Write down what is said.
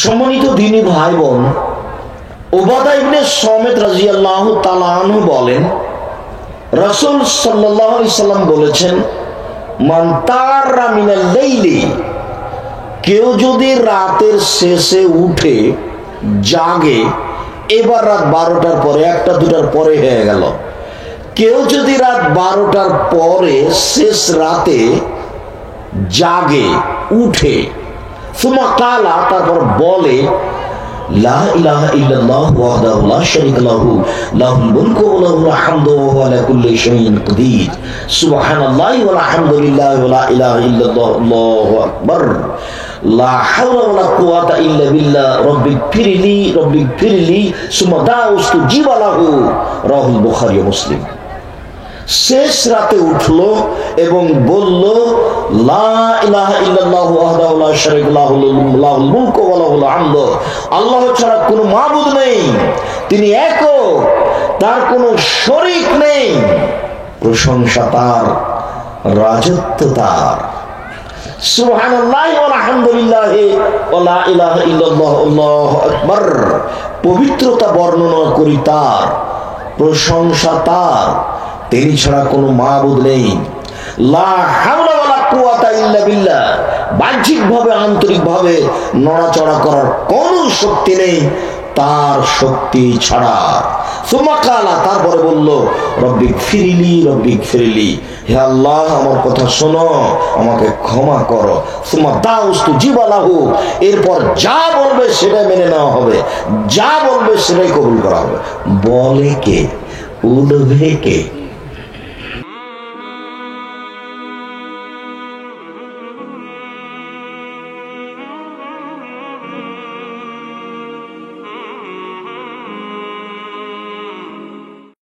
সম্মানিত দ্বীনী ভাই বোন, উবাদা ইবনে সামিত রাদিয়াল্লাহু তাআলা আনহু বলেন, রাসূল সাল্লাল্লাহু আলাইহি সাল্লাম বলেছেন, মান তারা মিনাল লাইলি, কেউ যদি রাতের শেষে উঠে জাগে, এবার রাত 12টার পরে, 1টা 2টার পরে হয়ে গেল, কেউ যদি রাত 12টার পরে শেষ রাতে জাগে, উঠে, সুমা কালা, তারপর বলে, লা ইলাহা ইল্লাল্লাহ ওয়াহদাহু লা শারীকা লাহু লাহুল মুলকু ওয়া লাহুল হামদু ওয়া হুয়া আলা কুল্লি শাইইন কাদির সুবহানাল্লাহি ওয়া আলহামদুলিল্লাহি ওয়া লা ইলাহা ইল্লাল্লাহ আল্লাহু আকবার লা হাওলা ওয়া লা কুওয়াতা ইল্লা বিল্লাহ রব্বিগফিরলি সুম্মা দাউস্তু জিবালাহু রাহুল বুখারী ও মুসলিম। শেষ রাতে উঠলো এবং বলল, লা ইলাহা ইল্লাল্লাহু ওয়াহদাহু লা শারীকা লাহু লাহুল মুলকু ওয়া লাহুল হামদু, আল্লাহ ছাড়া কোনো মাবুদ নেই, তিনি একক, তার কোনো শরীক নেই, প্রশংসা তার, রাজত্ব তার। সুবহানাল্লাহি ওয়া আলহামদুলিল্লাহি ওয়া লা ইলাহা ইল্লাল্লাহ আল্লাহু আকবার, পবিত্রতা বর্ণনা করি তার, প্রশংসা তার, তিনি ছাড়া কোনো মাবুদ নেই। লা হাওলা ওয়ালা কুওয়াতা ইল্লা বিল্লাহ, বাহ্যিকভাবে আন্তরিকভাবে নড়াচড়া করার কোনো শক্তি নেই তার শক্তি ছাড়া। সুম্মা কালা, তারপরে বলল, রব্বিগফিরলি, হে আল্লাহ আমার কথা শোনো, আমাকে ক্ষমা করো। সুম্মা দাউস্তু জিবালাহু, এরপর যা বলবে সেটাই মেনে নেওয়া হবে, যা বলবে সেটাই কবুল করা হবে। বলে কে? উঠবে কে?